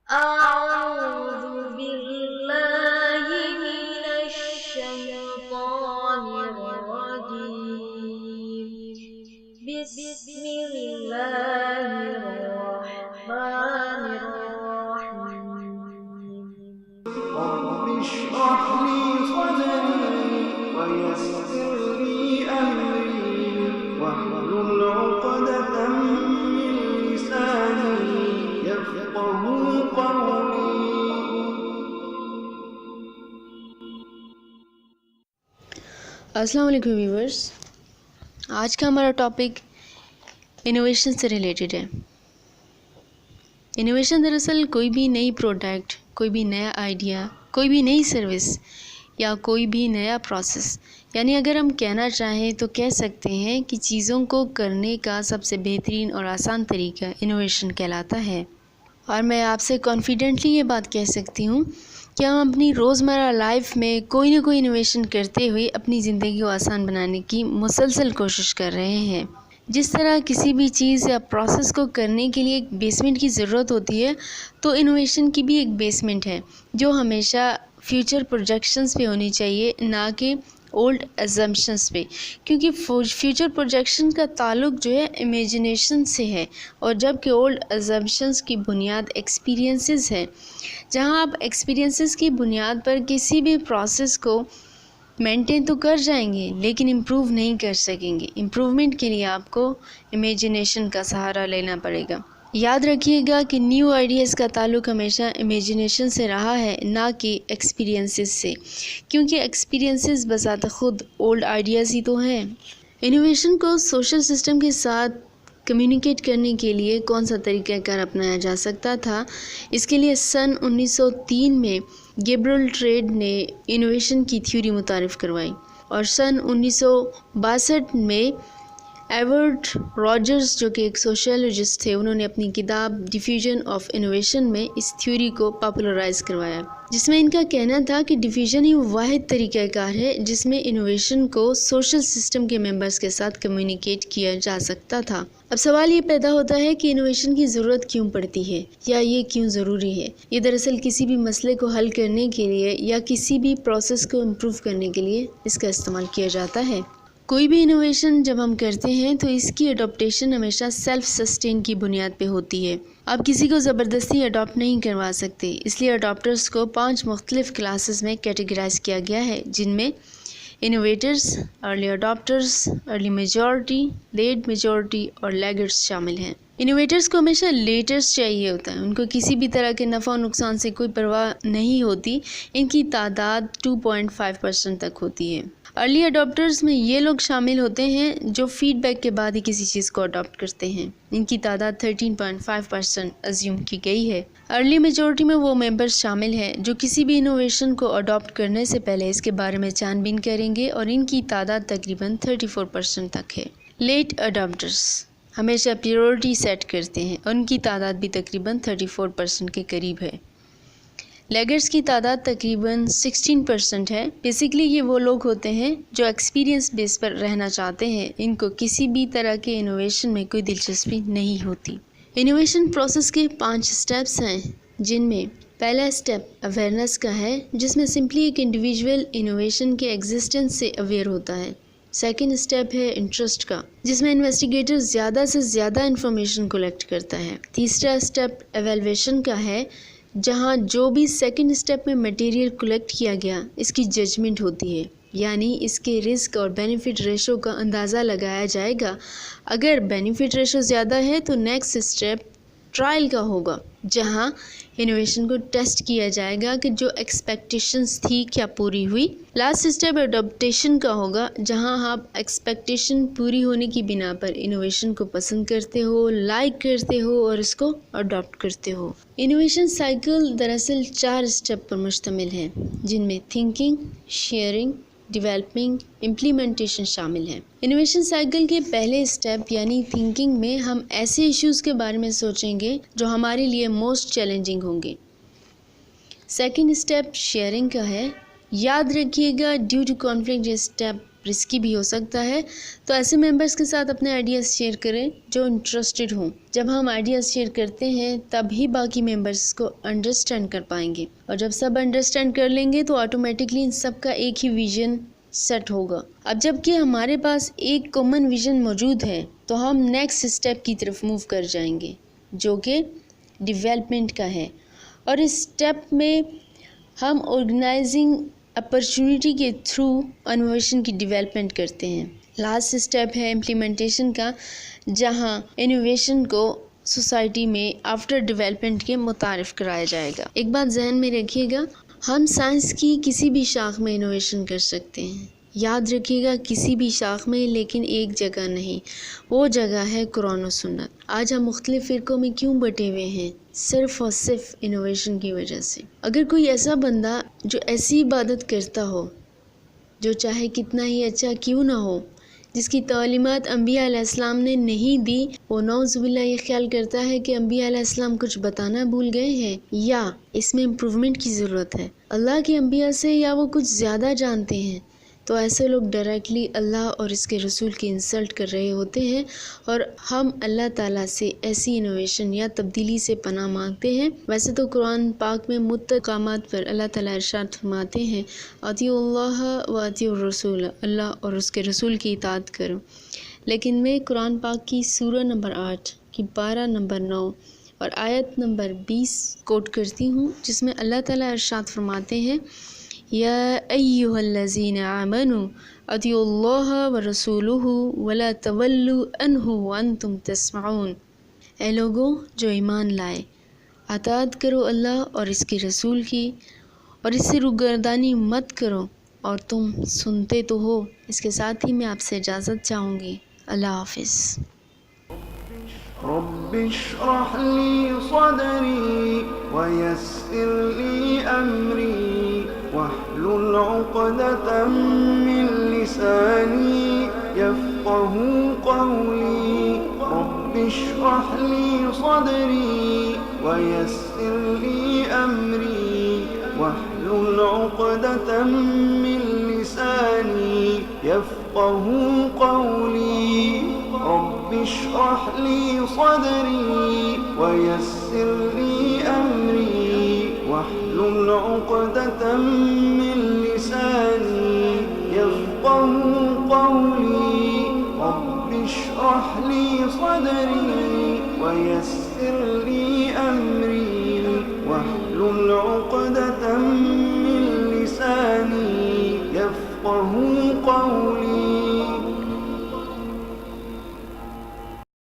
أعوذ بالله من الشيطان الرجيم. بسم الله الرحمن الرحيم. رب اشرح لي صدري ويسر لي أمري واحلل عقدة من لساني يفقهوا قولي. السلام علیکم ویورز، آج کا ہمارا ٹاپک انوویشن سے ریلیٹڈ ہے۔ انوویشن دراصل کوئی بھی نئی پروڈکٹ، کوئی بھی نیا آئیڈیا، کوئی بھی نئی سروس یا کوئی بھی نیا پروسیس، یعنی اگر ہم کہنا چاہیں تو کہہ سکتے ہیں کہ چیزوں کو کرنے کا سب سے بہترین اور آسان طریقہ انوویشن کہلاتا ہے۔ اور میں آپ سے کانفیڈنٹلی یہ بات کہہ سکتی ہوں کہ ہم اپنی روزمرہ لائف میں کوئی نہ کوئی انوویشن کرتے ہوئے اپنی زندگی کو آسان بنانے کی مسلسل کوشش کر رہے ہیں۔ جس طرح کسی بھی چیز یا پروسیس کو کرنے کے لیے ایک بیسمنٹ کی ضرورت ہوتی ہے، تو انوویشن کی بھی ایک بیسمنٹ ہے جو ہمیشہ فیوچر پروجیکشنز پہ ہونی چاہیے، نہ کہ اولڈ ایزمپشنز پہ، کیونکہ فیوچر پروجیکشن کا تعلق جو ہے امیجنیشن سے ہے، اور جبکہ اولڈ ایزمپشنز کی بنیاد ایکسپیرینسز ہے۔ جہاں آپ ایکسپیرینسز کی بنیاد پر کسی بھی پروسیس کو مینٹین تو کر جائیں گے لیکن امپروو نہیں کر سکیں گے۔ امپروومنٹ کے لیے آپ کو امیجنیشن کا سہارا لینا پڑے گا۔ یاد رکھیے گا کہ نیو آئیڈیاز کا تعلق ہمیشہ امیجنیشن سے رہا ہے، نہ کہ ایکسپیرینسز سے، کیونکہ ایکسپیرینسز بذات خود اولڈ آئیڈیاز ہی تو ہیں۔ انوویشن کو سوشل سسٹم کے ساتھ کمیونیکیٹ کرنے کے لیے کون سا طریقہ کار اپنایا جا سکتا تھا؟ اس کے لیے سن 1903 میں گیبریل ٹریڈ نے انوویشن کی تھیوری متعارف کروائی، اور سن 1962 میں ایڈورڈ راجرز جو کہ ایک سوشیولوجسٹ تھے، انہوں نے اپنی کتاب ڈیفیوژن آف انوویشن میں اس تھیوری کو پاپولرائز کروایا، جس میں ان کا کہنا تھا کہ ڈیفیوژن ہی واحد طریقہ کار ہے جس میں انوویشن کو سوشل سسٹم کے ممبرز کے ساتھ کمیونیکیٹ کیا جا سکتا تھا۔ اب سوال یہ پیدا ہوتا ہے کہ انوویشن کی ضرورت کیوں پڑتی ہے، یا یہ کیوں ضروری ہے؟ یہ دراصل کسی بھی مسئلے کو حل کرنے کے لیے یا کسی بھی پروسیس کو امپروو کرنے کے لیے اس کا استعمال کیا جاتا ہے۔ کوئی بھی انوویشن جب ہم کرتے ہیں تو اس کی اڈاپٹیشن ہمیشہ سیلف سسٹین کی بنیاد پہ ہوتی ہے۔ آپ کسی کو زبردستی اڈاپٹ نہیں کروا سکتے، اس لیے اڈاپٹرز کو 5 مختلف کلاسز میں کیٹیگرائز کیا گیا ہے، جن میں innovators, early adopters, early majority, late majority اور لیگرز شامل ہیں۔ انوویٹرز کو ہمیشہ لیٹرز چاہیے ہوتا ہے، ان کو کسی بھی طرح کے نفع و نقصان سے کوئی پرواہ نہیں ہوتی، ان کی تعداد 2.5% تک ہوتی ہے۔ ارلی اڈاپٹرز میں یہ لوگ شامل ہوتے ہیں جو فیڈ بیک کے بعد ہی کسی چیز کو اڈاپٹ کرتے ہیں، ان کی تعداد 13.5% ازیوم کی گئی ہے۔ ارلی میجورٹی میں وہ ممبرز شامل ہیں جو کسی بھی انوویشن کو اڈاپٹ کرنے سے پہلے اس کے بارے میں چھان بین کریں گے، اور ان کی تعداد تقریباً 34% تک ہے۔ لیٹ اڈاپٹرز ہمیشہ پریورٹی سیٹ کرتے ہیں، اور ان کی تعداد بھی تقریباً 34% کے قریب ہے۔ لیگرز کی تعداد تقریباً 16% ہے۔ بیسیکلی یہ وہ لوگ ہوتے ہیں جو ایکسپیرینس بیس پر رہنا چاہتے ہیں، ان کو کسی بھی طرح کے انوویشن میں کوئی دلچسپی نہیں ہوتی۔ انوویشن پروسیس کے 5 سٹیپس ہیں، جن میں پہلا سٹیپ اویئرنیس کا ہے، جس میں سمپلی ایک انڈیویجول انوویشن کے ایگزسٹنس سے اویئر ہوتا ہے۔ سیکنڈ سٹیپ ہے انٹرسٹ کا، جس میں انویسٹیگیٹر زیادہ سے زیادہ انفارمیشن کلیکٹ کرتا ہے۔ تیسرا سٹیپ ایویلویشن کا ہے، جہاں جو بھی سیکنڈ سٹیپ میں مٹیریل کلیکٹ کیا گیا اس کی ججمنٹ ہوتی ہے، یعنی اس کے رسک اور بینیفٹ ریشو کا اندازہ لگایا جائے گا۔ اگر بینیفٹ ریشو زیادہ ہے تو نیکسٹ سٹیپ ٹرائل کا ہوگا، جہاں انوویشن کو ٹیسٹ کیا جائے گا کہ جو ایکسپیکٹیشنز تھی کیا پوری ہوئی۔ لاسٹ سٹیپ اڈاپٹیشن کا ہوگا، جہاں آپ ایکسپیکٹیشن پوری ہونے کی بنا پر انوویشن کو پسند کرتے ہو، لائک کرتے ہو اور اس کو اڈاپٹ کرتے ہو۔ انوویشن سائیکل دراصل 4 سٹیپ پر مشتمل ہے، جن میں تھنکنگ، شیئرنگ، ڈیولپنگ، امپلیمنٹیشن شامل ہیں۔ انوویشن سائیکل کے پہلے سٹیپ یعنی تھنکنگ میں ہم ایسے ایشوز کے بارے میں سوچیں گے جو ہمارے لیے موسٹ چیلنجنگ ہوں گے۔ سیکنڈ سٹیپ شیئرنگ کا ہے۔ یاد رکھیے گا ڈیو ٹو کانفلکٹ یہ سٹیپ رسکی بھی ہو سکتا ہے، تو ایسے ممبرس کے ساتھ اپنے آئیڈیاز شیئر کریں جو انٹرسٹڈ ہوں۔ جب ہم آئیڈیاز شیئر کرتے ہیں تب ہی باقی ممبرس کو انڈرسٹینڈ کر پائیں گے، اور جب سب انڈرسٹینڈ کر لیں گے تو آٹومیٹکلی ان سب کا ایک ہی ویژن سیٹ ہوگا۔ اب جب کہ ہمارے پاس ایک کامن ویژن موجود ہے تو ہم نیکسٹ اسٹیپ کی طرف موو کر جائیں گے جو کہ ڈیولپمنٹ کا ہے، اور اس اسٹیپ میں ہم آرگنائزنگ اپرچونٹی کے تھرو انوویشن کی ڈیولپمنٹ کرتے ہیں۔ لاسٹ اسٹیپ ہے امپلیمنٹیشن کا، جہاں انوویشن کو سوسائٹی میں آفٹر ڈیولپمنٹ کے متعارف کرایا جائے گا۔ ایک بات ذہن میں رکھیے گا، ہم سائنس کی کسی بھی شاخ میں انوویشن کر سکتے ہیں، یاد رکھیے گا کسی بھی شاخ میں، لیکن ایک جگہ نہیں، وہ جگہ ہے قرآن و سنت۔ آج ہم مختلف فرقوں میں کیوں بٹے ہوئے ہیں؟ صرف اور صرف انوویشن کی وجہ سے۔ اگر کوئی ایسا بندہ جو ایسی عبادت کرتا ہو جو چاہے کتنا ہی اچھا کیوں نہ ہو، جس کی تعلیمات انبیاء علیہ السلام نے نہیں دی، وہ نعوذ باللہ یہ خیال کرتا ہے کہ انبیاء علیہ السلام کچھ بتانا بھول گئے ہیں یا اس میں امپروومنٹ کی ضرورت ہے اللہ کے انبیاء سے، یا وہ کچھ زیادہ جانتے ہیں، تو ایسے لوگ ڈائریکٹلی اللہ اور اس کے رسول کی انسلٹ کر رہے ہوتے ہیں، اور ہم اللہ تعالیٰ سے ایسی انوویشن یا تبدیلی سے پناہ مانگتے ہیں۔ ویسے تو قرآن پاک میں مقامات پر اللہ تعالیٰ ارشاد فرماتے ہیں اطیعوا اللہ و اطیعوا الرسول، اللہ اور اس کے رسول کی اطاعت کرو، لیکن میں قرآن پاک کی سورہ نمبر 8 کی پارہ نمبر 9 اور آیت نمبر 20 کوٹ کرتی ہوں، جس میں اللہ تعالیٰ ارشاد فرماتے ہیں یا ایھا الذین آمنوا اطیعوا اللہ ورسولہ ولا تولوا عنہ وانتم تسمعون، اے لوگوں جو ایمان لائے، اطاعت کرو اللہ اور اس کے رسول کی، اور اس سے روگردانی مت کرو اور تم سنتے تو ہو۔ اس کے ساتھ ہی میں آپ سے اجازت چاہوں گی، اللہ حافظ۔ رب اشرح لي صدري ويسر لي أمري واحلل عقدة من لساني يفقه قولي رب اشرح لي صدري ويسر لي أمري واحلل عقدة من لساني يفقه قولي رب اشرح لي صدري ويسر لي أمري واحلل عقدة من لساني يفقه قولي رب اشرح لي صدري ويسر لي أمري واحلل عقدة